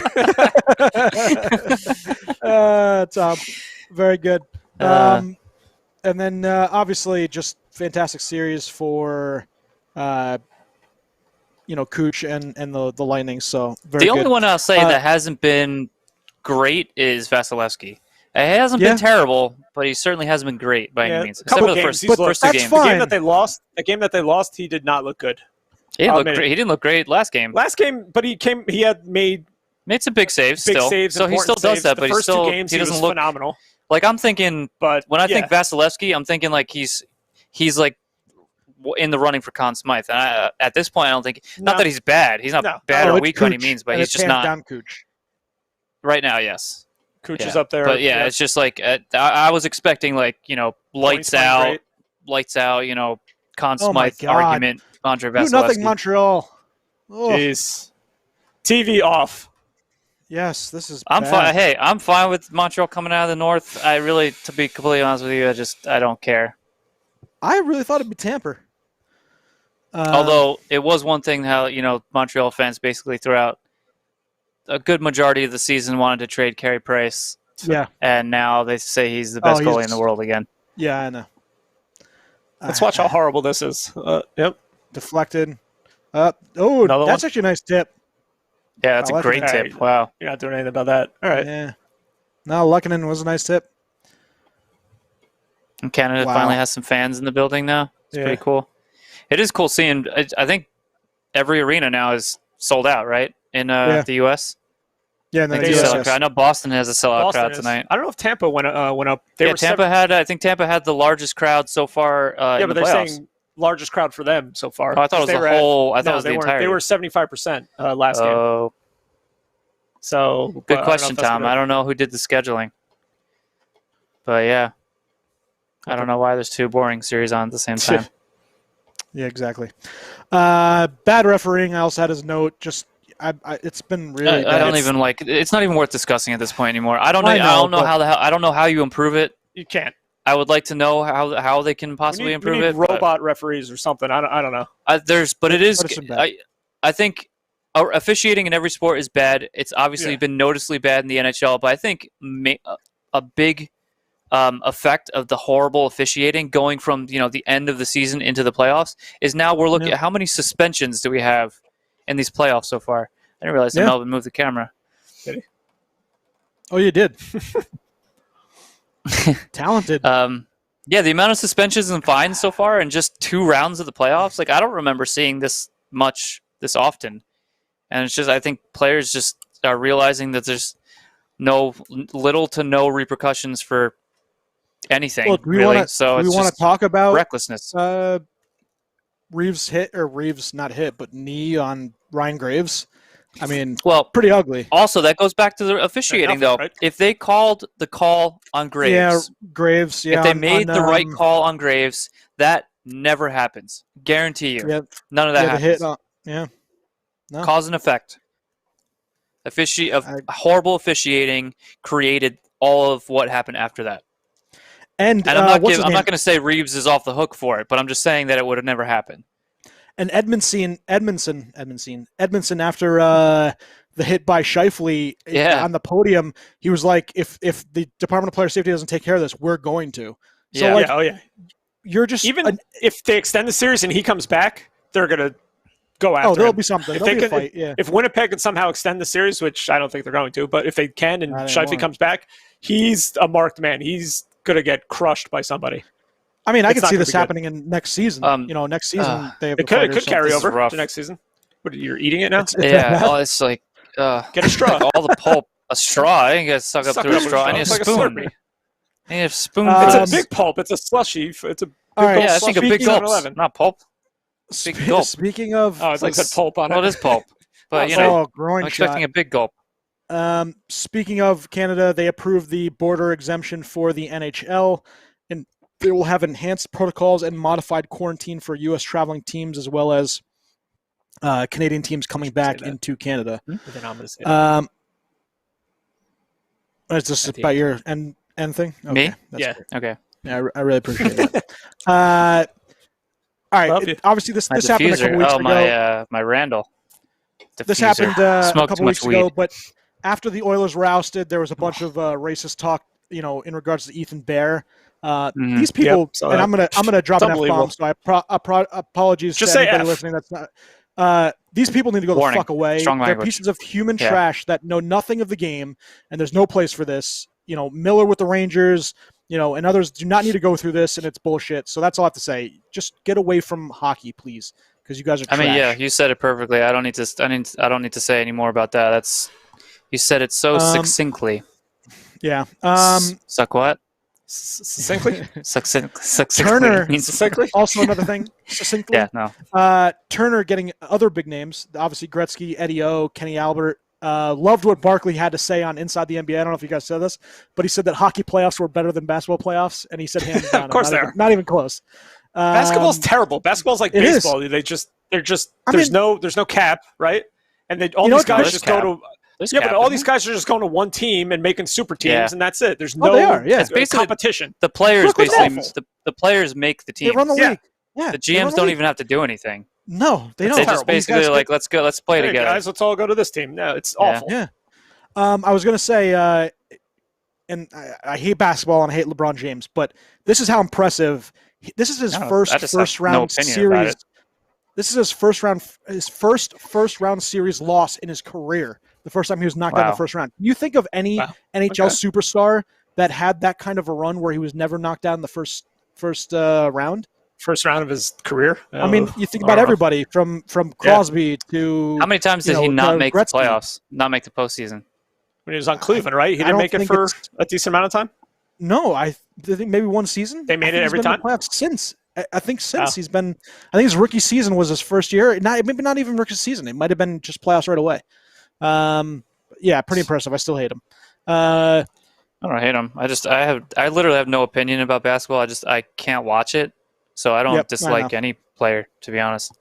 Tom, very good. And then obviously just fantastic series for Kuch and the Lightning. So very The good. only one I'll say that hasn't been great is Vasilevsky. He hasn't been terrible, but he certainly hasn't been great by any means. Except for the first 2 games. that's The fine. game that they lost, he did not look good. He didn't look great last game. But he had made some big saves still. saves, so he still does that, but the first 2 games he doesn't was look phenomenal. like I'm thinking. But when I think Vasilevsky, I'm thinking like he's like in the running for Conn Smythe. And at this point, I don't think not that he's bad. He's not bad or weak by any means, but he's just not down Kuch. right now. Yes, Kuch is up there. But it's just like I was expecting like lights out, Conn Smythe argument. Andre Vasilevsky. 2-0 Montreal. Oh. Jeez. TV off. Yes, this is. I'm bad. fine. Hey, I'm fine with Montreal coming out of the North. I really, to be completely honest with you, I don't care. I really thought it'd be Tampa. Although it was one thing how Montreal fans basically throughout a good majority of the season wanted to trade Carey Price. Yeah. And now they say he's the best goalie in the world again. Yeah, I know. Let's watch how horrible this is. Yep. Deflected. Another that's one? actually a nice tip. Yeah, that's a great it. tip. Wow. You're not doing anything about that. All right. Yeah. No, Luckinen was a nice tip. And Canada finally has some fans in the building now. It's pretty cool. It is cool seeing. I think every arena now is sold out, right? In the U.S. Yeah, I know Boston has a sellout crowd tonight. I don't know if Tampa went up. I think Tampa had the largest crowd so far. In but the they're playoffs. saying largest crowd for them so far. Oh, I thought it was the whole. I thought it was the entire. They were 75% last game. Oh, so good question, Tom. I don't know who did the scheduling, but yeah, I don't know why there's 2 boring series on at the same time. Yeah, exactly. Bad refereeing. I also had his note. Just it's been really bad. I don't even like. It's not even worth discussing at this point anymore. I don't know how you improve it. You can't. I would like to know how they can possibly improve it. Robot referees or something. I don't know. I think officiating in every sport is bad. It's obviously been noticeably bad in the NHL, but I think a big effect of the horrible officiating going from the end of the season into the playoffs is now we're looking at how many suspensions do we have in these playoffs so far. I didn't realize that Melvin moved the camera. Oh, you did. Talented. Yeah, the amount of suspensions and fines so far in just 2 rounds of the playoffs, like I don't remember seeing this much this often. And it's just I think players just are realizing that there's little to no repercussions for anything, Look, we really. want So it's to just talk about recklessness. Reeves not hit, but knee on Ryan Graves. I mean, Well, pretty ugly. Also, that goes back to the officiating, though. Right? If they called the call on Graves, Yeah, Graves. Yeah, if they made the right call on Graves, that never happens. Guarantee you. Yeah, None of that happens. The hit. No. Cause and effect. Horrible officiating created all of what happened after that. And I'm not going to say Reeves is off the hook for it, but I'm just saying that it would have never happened. And Edmondson after the hit by Scheifele on the podium, he was like, if the Department of Player Safety doesn't take care of this, we're going to. So you're just if they extend the series and he comes back, they're going to go after there'll him. be something. There'll be a fight, If Winnipeg can somehow extend the series, which I don't think they're going to, but if they can and Scheifele comes back, he's a marked man. He's going to get crushed by somebody. I mean, I could see this happening in next season. Next season they have it could carry over to next season. What, you're eating it now? It's like get a straw. All the pulp. A straw. I ain't gonna suck up through a straw. I need a spoon. I need a spoon. It's a big pulp. It's a slushy. It's a big I think a big gulp. Not pulp. Big gulp. Speaking of, it's like said pulp on it. Well, it is pulp, but I'm expecting a big gulp. Speaking of Canada, they approved the border exemption for the NHL, and they will have enhanced protocols and modified quarantine for U.S. traveling teams as well as Canadian teams coming back into Canada. Is this about your end thing? Okay, Me? Great. Okay. Yeah, I really appreciate that. All right. Obviously, this happened a couple weeks ago. My Randall. Diffuser. This happened a couple weeks ago, weed. but after the Oilers were ousted, there was a bunch of racist talk, in regards to Ethan Bear. These people, and I'm gonna drop an F-bomb, so apologies to anybody listening. That's not. These people need to go the fuck away. They're pieces of human trash that know nothing of the game, and there's no place for this. Miller with the Rangers, and others do not need to go through this, and it's bullshit. So that's all I have to say. Just get away from hockey, please, because you guys are trash. I mean, you said it perfectly. I don't need to say any more about that. You said it so succinctly. Yeah. Suck what? Succinctly? Turner. Succinctly? Also another thing. Succinctly. Yeah, no. Turner getting other big names. Obviously, Gretzky, Eddie O, Kenny Albert. Loved what Barkley had to say on Inside the NBA. I don't know if you guys said this, but he said that hockey playoffs were better than basketball playoffs, and he said hands down. Of course they are. Not even close. Basketball's terrible. Basketball's like baseball. There's no cap, right? And these guys just go to. But all these guys are just going to one team and making super teams, and that's it. There's no it's basically competition. The players the players make the teams. They run the league. Yeah, the GMs don't even have to do anything. No, they don't. They just basically like, let's play together. Guys, let's all go to this team. No, it's awful. Yeah. I was going to say, and I hate basketball and I hate LeBron James, but this is how impressive. This is his first round series. This is his first round series loss in his career. The first time he was knocked out in the first round. You think of any NHL superstar that had that kind of a run where he was never knocked out in the first round? First round of his career. I mean, you think about everybody from Crosby to. How many times did he not make the playoffs? Not make the postseason? When he was on Cleveland, right? He didn't make it for a decent amount of time. No, I think maybe one season. They made it every time. Since I think he's been. I think his rookie season was his first year. Maybe not even rookie season. It might have been just playoffs right away. Yeah, pretty impressive. I still hate him. I don't hate him. I literally have no opinion about basketball. I can't watch it, so I don't dislike any player, to be honest.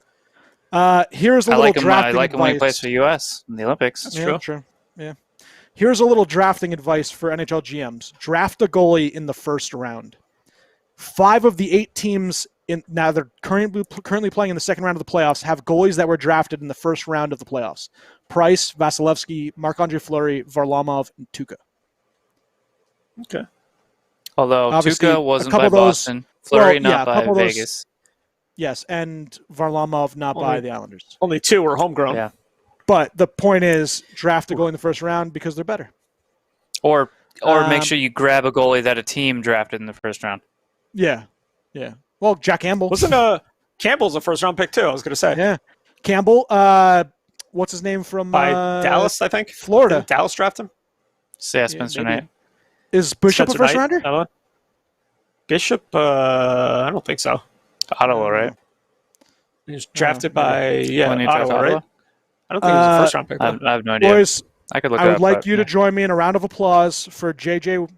Here's a little drafting advice. I like him when he plays for the U.S. in the Olympics. That's true. Yeah. Here's a little drafting advice for NHL GMs. Draft a goalie in the first round. 5 of the 8 teams they're currently playing in the second round of the playoffs have goalies that were drafted in the first round of the playoffs. Price, Vasilevsky, Marc-Andre Fleury, Varlamov, and Tuukka. Okay. Although Tuukka wasn't by Boston, Fleury not by Vegas. Yes, and Varlamov not by the Islanders. Only 2 were homegrown. Yeah. But the point is, draft a goalie in the first round because they're better. Or make sure you grab a goalie that a team drafted in the first round. Yeah. Well, Jack Campbell. Wasn't Campbell's a first-round pick, too, I was going to say. Yeah. Campbell, what's his name from By Dallas, I think. Florida. Didn't Dallas draft him? Yeah, Spencer Knight. Is Bishop Spencer a first Knight, rounder? Ottawa? Bishop, I don't think so. Ottawa, right? He was drafted by When he drafted Ottawa, right? Ottawa? I don't think he was a first-round pick, I though. have no idea. Boys, I could look it I would up, like but, you to join me in a round of applause for JJ,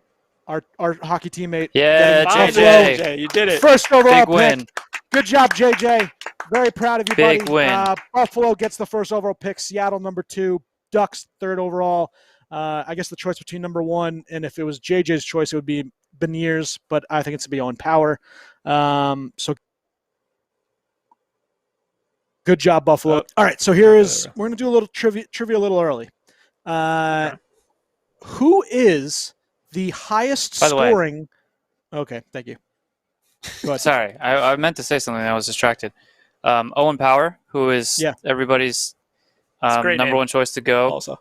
our hockey teammate. Yeah, getting JJ. JJ, you did it. First overall Big win. pick. Good job, JJ. Very proud of you, buddy. Big win. Buffalo gets the first overall pick. Seattle number 2. Ducks third overall. I guess the choice between number 1 and if it was JJ's choice, it would be Beniers, but I think it's to be Owen Power. So good job, Buffalo. All right, so we're going to do a little trivia a little early. Who is the highest By the way- scoring? Okay, thank you. Go ahead. Sorry, I meant to say something. I was distracted. Owen Power, who is everybody's a great number name. 1 choice to go, Also.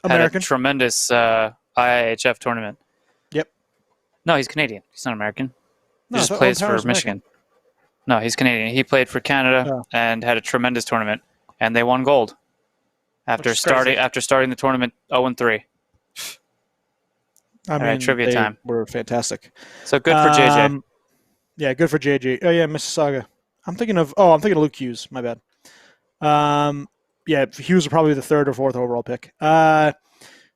had American. a tremendous IIHF tournament. Yep. No, he's Canadian. He's not American. No, He I just thought plays Owen for Power's Michigan. No, he's Canadian. He played for Canada Oh. and had a tremendous tournament, and they won gold after Which is crazy. starting the tournament 0-3. I right, trivia they time. were fantastic. So good for JJ. Yeah, good for JJ. Oh yeah, Mississauga. I'm thinking of Luke Hughes. My bad. Yeah, Hughes will probably be the 3rd or 4th overall pick.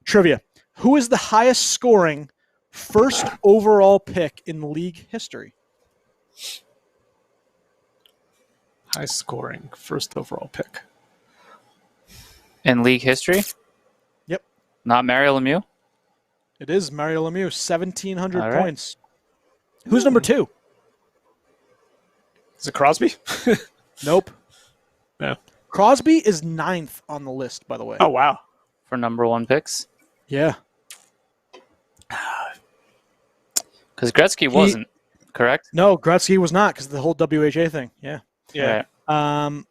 Trivia: who is the highest scoring first overall pick in league history? High scoring, first overall pick. In league history? Yep. Not Mario Lemieux? It is Mario Lemieux, 1,700 All right. points. Who's number 2? Is it Crosby? Nope. No. Crosby is 9th on the list, by the way. Oh, wow. For number 1 picks? Yeah. Because Gretzky wasn't, correct? No, Gretzky was not because of the whole WHA thing. Yeah. Yeah. Right.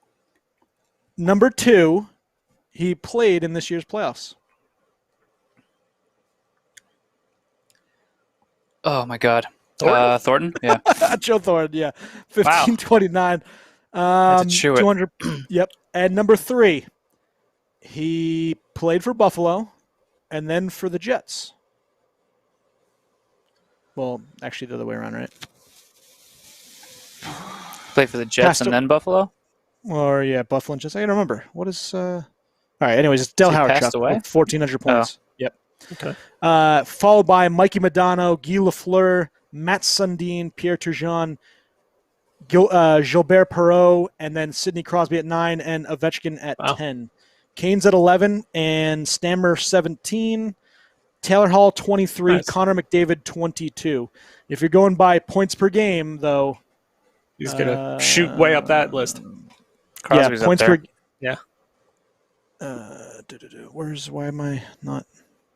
Number 2, he played in this year's playoffs. Oh, my God. Thornton? Thornton? Yeah. Joe Thornton, yeah. 1529. Had to chew it. 200. Yep. And number 3, he played for Buffalo and then for the Jets. Well, actually the other way around, right? Played for the Jets and then Buffalo? Or yeah, Buffalo and Jets. I can't remember. What is all right, anyways, it's Del He Howard passed Chuck, away? with 1,400 points. Yep. Okay. Followed by Mikey Madonna, Guy Lafleur, Matt Sundin, Pierre Turgeon, Gilbert Perreault, and then Sidney Crosby at 9 and Ovechkin at 10. Kane's at 11 and Stammer 17. Taylor Hall 23, Nice. Connor McDavid 22. If you're going by points per game, though, He's going to shoot way up that list. Crosby's yeah, up points there. per. Yeah. Why am I not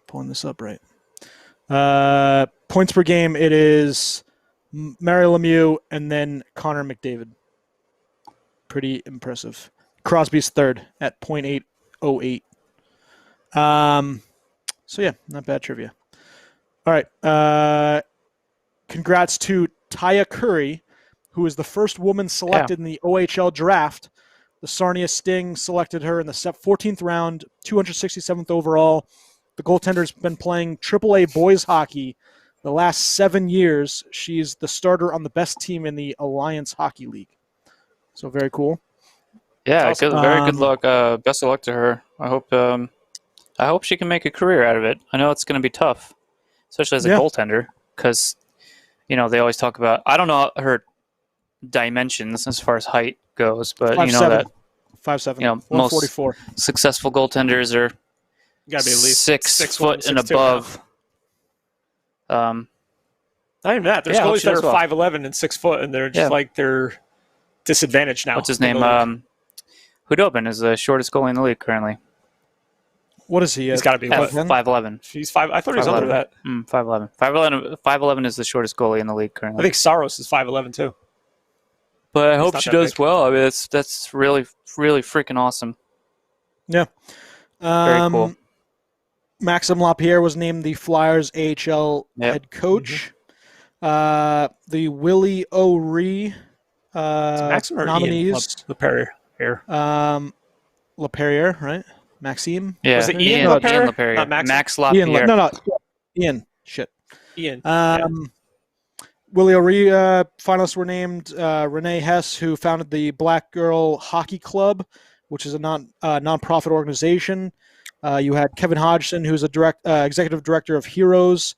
pulling this up right? Points per game, it is Mario Lemieux and then Connor McDavid. Pretty impressive. Crosby's 3rd at .808. So yeah, not bad trivia. All right. Congrats to Taya Curry, who is the first woman selected in the OHL draft. The Sarnia Sting selected her in the 14th round, 267th overall. The goaltender's been playing AAA boys hockey the last 7 years. She's the starter on the best team in the Alliance Hockey League. So very cool. Yeah, Awesome. very good luck. Best of luck to her. I hope she can make a career out of it. I know it's going to be tough, especially as a goaltender, because they always talk about. I don't know her dimensions as far as height goes, but 5'7". you know that 5'7", most 144. successful goaltenders are You got to be at least 6 foot 6'1", and 6'2" above. Not even that. There's Yeah, I hope goalies she that does are well. 5'11" and 6 foot, and they're just they're disadvantaged now. What's his in name? the league. Hudobin is the shortest goalie in the league currently. What is he? He's got to be At what? 5'11". He's 5. I thought he was under that. 5'11". 5'11 is the shortest goalie in the league currently. I think Saros is 5'11" too. But I hope not she that does big. well. I mean, that's really, really freaking awesome. Yeah. Very cool. Maxime Lapierre was named the Flyers AHL head coach. The Willie O'Ree Maxim or nominees. Ian Lapierre? Lapierre, right? Maxime? Yeah. Was it Ian Ian Lapierre? Lapierre. Not Maxim? Max Lapierre. Ian. Shit. Ian. Willie O'Ree finalists were named Renee Hess, who founded the Black Girl Hockey Club, which is a non-profit organization. You had Kevin Hodgson, who's a executive director of Heroes,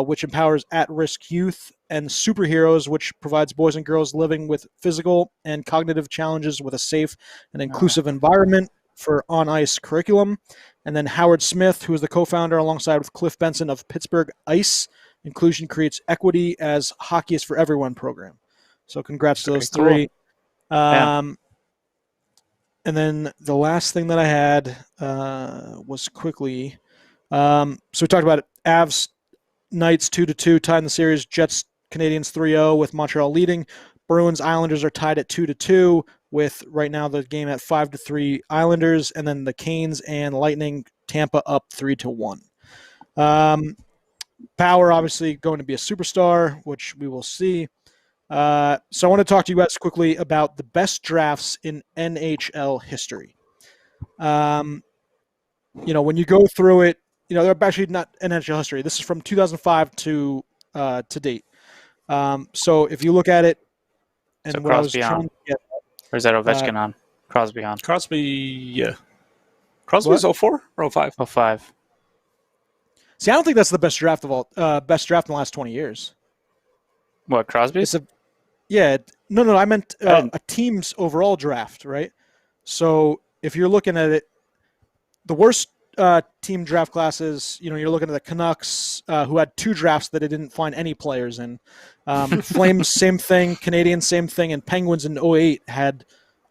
which empowers at-risk youth, and Superheroes, which provides boys and girls living with physical and cognitive challenges with a safe and inclusive environment for on-ice curriculum. And then Howard Smith, who is the co-founder alongside with Cliff Benson of Pittsburgh Ice. Inclusion creates equity as Hockey is for Everyone program. So congrats to those three. And then the last thing that I had was quickly. So we talked about it. Avs, Knights 2-2, tied in the series. Jets, Canadians 3-0 with Montreal leading. Bruins, Islanders are tied at 2-2 with right now the game at 5-3 Islanders. And then the Canes and Lightning, Tampa up 3-1. Power obviously going to be a superstar, which we will see. So I want to talk to you guys quickly about the best drafts in NHL history. When you go through it, they're actually not NHL history. This is from 2005 to date. So if you look at it, and so what I was Crosby trying on, to get, or is that Ovechkin on? Crosby on. Crosby, yeah. Crosby's 04 or 05? 05. see, I don't think that's the best draft in the last 20 years. What, Crosby? No. I meant a team's overall draft, right? So if you're looking at it, the worst team draft classes, you're looking at the Canucks, who had 2 drafts that they didn't find any players in. Flames, same thing. Canadians, same thing. And Penguins in 08 had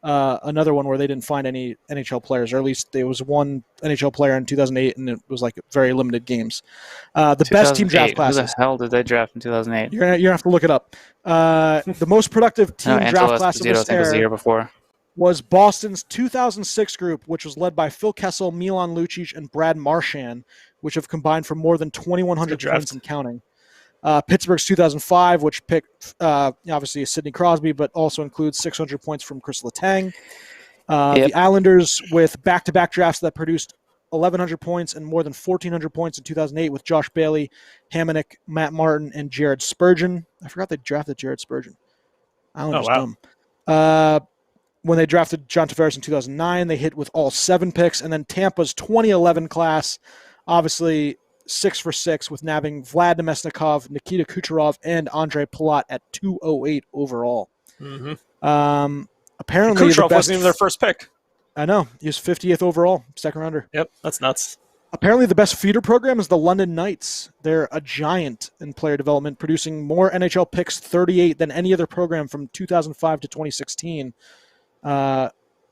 another one where they didn't find any NHL players, or at least there was one NHL player in 2008, and it was like very limited games. The best team draft classes. Who the hell did they draft in 2008? You're gonna have to look it up. The most productive team draft class of this was the year before. Was Boston's 2006 group, which was led by Phil Kessel, Milan Lucic, and Brad Marchand, which have combined for more than 2,100 points and counting. Pittsburgh's 2005, which picked obviously Sidney Crosby, but also includes 600 points from Chris Letang. The Islanders with back-to-back drafts that produced 1,100 points and more than 1,400 points in 2008 with Josh Bailey, Hamonic, Matt Martin, and Jared Spurgeon. I forgot they drafted Jared Spurgeon. Islanders dumb. When they drafted John Tavares in 2009, they hit with all 7 picks. And then Tampa's 2011 class, obviously 6 for 6 with nabbing Vlad Nemesnikov, Nikita Kucherov, and Andre Palat at 208 overall. Mm-hmm. Apparently, Kucherov wasn't even their first pick. I know. He was 50th overall, second rounder. Yep, that's nuts. Apparently, the best feeder program is the London Knights. They're a giant in player development, producing more NHL picks, 38, than any other program from 2005 to 2016.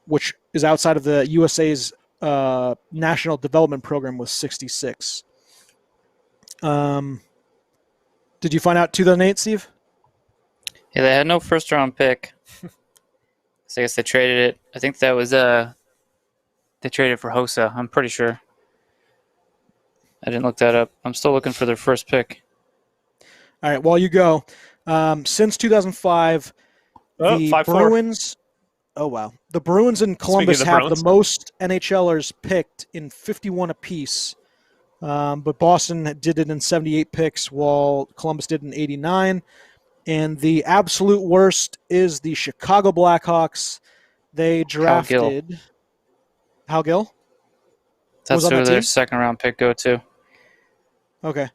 Which is outside of the USA's National Development Program with 66. Did you find out 2008, Steve? Yeah, they had no first-round pick. So I guess they traded it. I think that was they traded for Hossa. I'm pretty sure. I didn't look that up. I'm still looking for their first pick. All right, while you go, since 2005, the 5-4. Bruins. Oh, wow. The Bruins and Columbus have Bruins, the most NHLers picked in 51 apiece. But Boston did it in 78 picks, while Columbus did in 89. And the absolute worst is the Chicago Blackhawks. They drafted Hal Gill. That's who their second-round pick go to. Okay.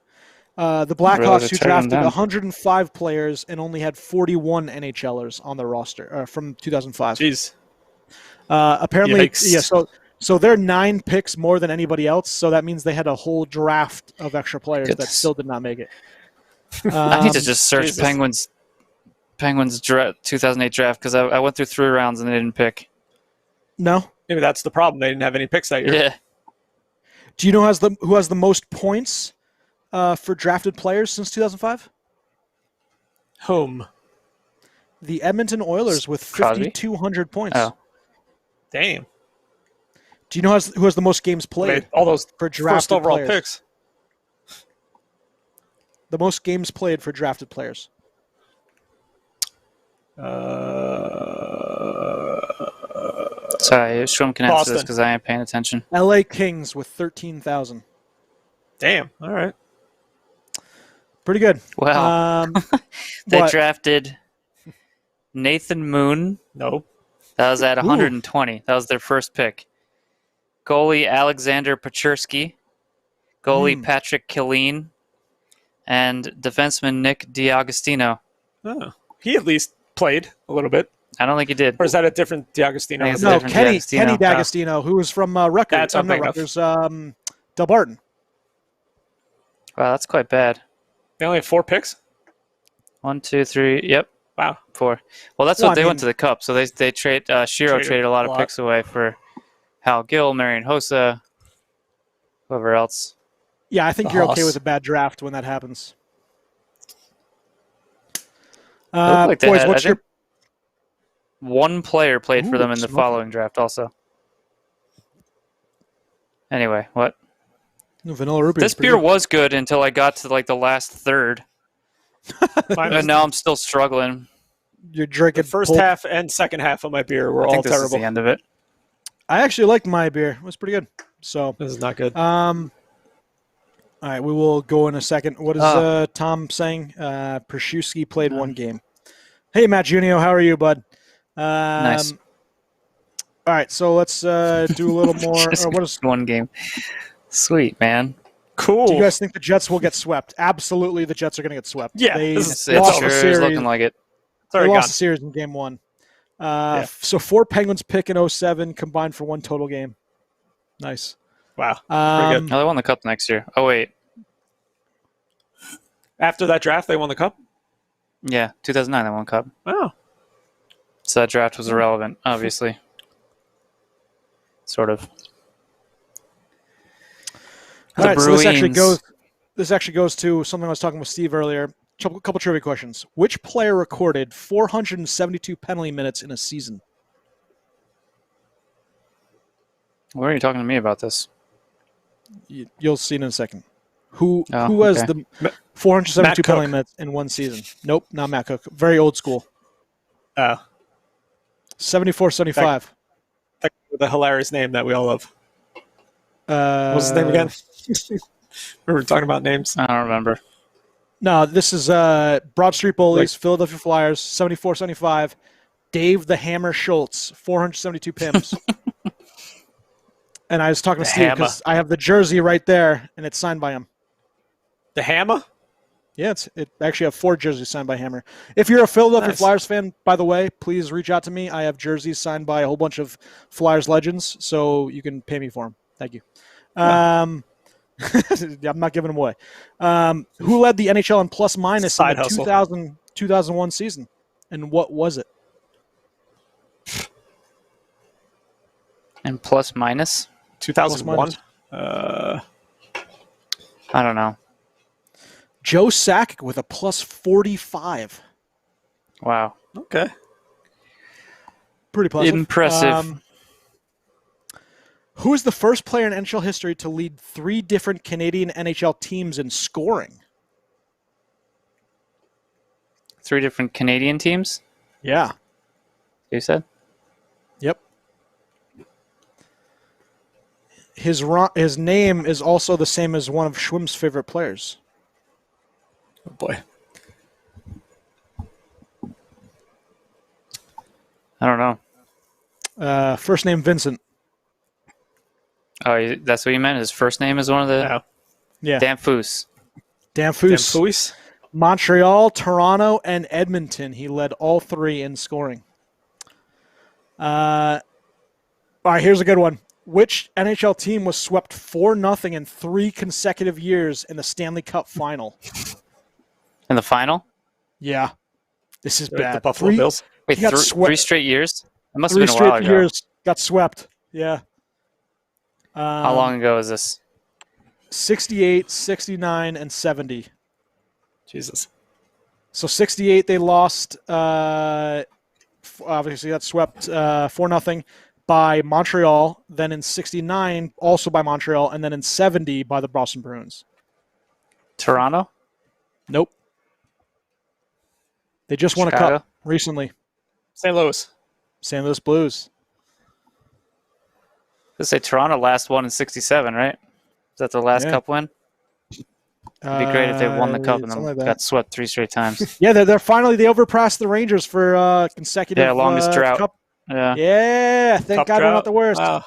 The Blackhawks, who drafted 105 players and only had 41 NHLers on their roster from 2005. Jeez. Apparently, Yikes. So they're 9 picks more than anybody else. So that means they had a whole draft of extra players that still did not make it. I need to just search Penguins 2008 draft because I went through 3 rounds and they didn't pick. No? Maybe that's the problem. They didn't have any picks that year. Yeah. Do you know who has the most points for drafted players since 2005? Whom? The Edmonton Oilers with 5,200 points. Oh. Damn. Do you know who has the most games played? All those for drafted first overall players? picks. The most games played for drafted players. Sorry, Schwim can answer this Boston. because I ain't paying attention. LA Kings with 13,000. Damn. All right. Pretty good. Wow. They what? drafted Nathan Moon. No. That was at 120. That was their first pick. Goalie Alexander Pachursky. Goalie Patrick Killeen. And defenseman Nick DiAgostino. Oh. He at least played a little bit. I don't think he did. Or is that a different DiAgostino? I think it's No, different Kenny D'Agostino. D'Agostino, who was from Rutgers. That's what I'm thinking of. Rutgers, Del Barton. Wow, that's quite bad. They only have 4 picks? 1, 2, 3. Yep. Wow. 4. Well, that's what they went to the Cup. So they trade. Shiro traded a lot of picks away for Hal Gill, Marian Hossa, whoever else. Yeah, I think The you're Haas. okay with a bad draft when that happens. It looked like they boys, had, what's I think one player played for them in the smoking. following draft also. Anyway, what? Vanilla Ruby? This beer was good until I got to like the last third. And now I'm still struggling. You're drinking The first pulp. half and second half of my beer were I all think this is terrible. the end of it. I actually liked my beer. It was pretty good. So, This is not good. all right, we will go in a second. What is Tom saying? Prashewski played one game. Hey, Matt Junio, how are you, bud? Nice. All right, so let's do a little more. Just What is? one game. Sweet, man. Cool. Do you guys think the Jets will get swept? Absolutely, the Jets are going to get swept. Yeah, they this It lost sure the is series. looking like it. They Sorry, lost gone. the series in game 1. So 4 Penguins pick in 07 combined for 1 total game. Nice. Wow. Pretty good. Oh, they won the Cup next year. Oh, wait. After that draft, they won the Cup? Yeah, 2009 they won Cup. Oh. So that draft was irrelevant, obviously. Sort of. All right, so Bruins. this actually goes to something I was talking with Steve earlier. A couple trivia questions. Which player recorded 472 penalty minutes in a season? Why are you talking to me about this? You'll see in a second. Who Oh, has okay. the 472 Matt penalty Cook. minutes in one season? Nope, not Matt Cook. Very old school. Oh. 74-75. The hilarious name that we all love. What was his name again? We were talking about names. I don't remember. No, this is Broad Street Bullies, Philadelphia Flyers, 74-75. Dave the Hammer Schultz, 472 PIMs. And I was talking to The Steve Hammer. because I have the jersey right there, and it's signed by him. The Hammer? Yeah, it actually have 4 jerseys signed by Hammer. If you're a Philadelphia Nice. Flyers fan, by the way, please reach out to me. I have jerseys signed by a whole bunch of Flyers legends, so you can pay me for them. Thank you. I'm not giving them away. Who led the NHL in plus minus Side in the 2001 season? And what was it? And plus minus? 2001? I don't know. Joe Sakic with a plus 45. Wow. Okay. Pretty positive. Impressive. Who is the first player in NHL history to lead 3 different Canadian NHL teams in scoring? 3 different Canadian teams, Yeah. you said? Yep. His name is also the same as one of Schwim's favorite players. Oh, boy. I don't know. First name Vincent. Oh, that's what you meant? His first name is one of the... No. Yeah. Danfus. Danfus. Puis? Montreal, Toronto, and Edmonton. He led all 3 in scoring. All right, here's a good one. Which NHL team was swept 4-0 in 3 consecutive years in the Stanley Cup final? In the final? Yeah. This is bad. The Buffalo Bills? Wait, He got 3 straight years? It must 3 have been a while straight ago. years got swept. Yeah. How long ago is this? 68, 69, and 70. Jesus. So 68 they lost. Obviously got swept 4-0. by Montreal, then in 69 also by Montreal, and then in 70 by the Boston Bruins. Toronto? Nope. They just won a Chicago? cup recently. St. Louis. St. Louis Blues. Let's say Toronto last won in 67, right? Is that the last cup win? It'd be great if they won the cup and then got swept 3 straight times. Yeah, they're finally they overpassed the Rangers for consecutive longest drought. cup. Yeah, thank Cup God we're drought. not the worst. Wow.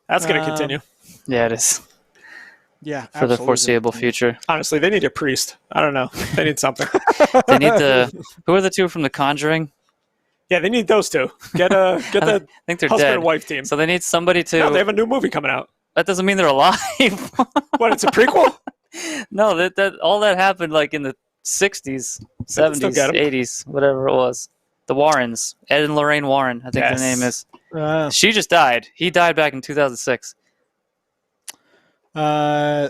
That's going to continue. Yeah, it is. Yeah, For the foreseeable future. Honestly, they need a priest. I don't know. They need something. They need who are the two from The Conjuring? Yeah, they need those two. Get I the think they're husband dead. and wife team. So they need somebody to. No, they have a new movie coming out. That doesn't mean they're alive. What? It's a prequel? No, that all that happened like in the 60s, 70s, 80s, whatever it was. The Warrens, Ed and Lorraine Warren, I think the name is. She just died. He died back in 2006. They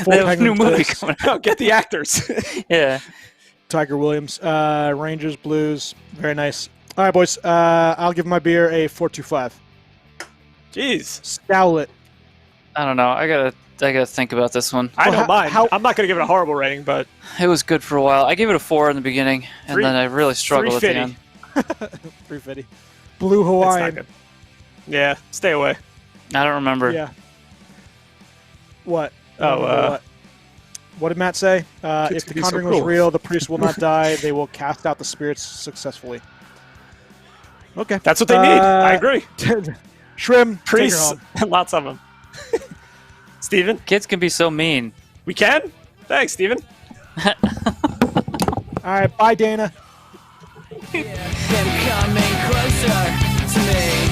They have a new movie coming out. No, get the actors. Yeah. Tiger Williams, Rangers, Blues, very nice. All right, boys. I'll give my beer a 4.25. Jeez. Stowlet. I don't know. I gotta think about this one. I don't mind. how- I'm not going to give it a horrible rating, but It was good for a while. I gave it a 4 in the beginning, and then I really struggled at the 350. end. 350. Blue it's Hawaiian. not good. Yeah, stay away. I don't remember. Yeah. What? Oh, what did Matt say? If the be so Conjuring was cruel. real, the priest will not die. They will cast out the spirits successfully. Okay. That's what they need. I agree. Schwim, Priests, take her home. lots of them. Steven? Kids can be so mean. We can? Thanks, Steven. All right, bye, Dana. Them coming closer to me.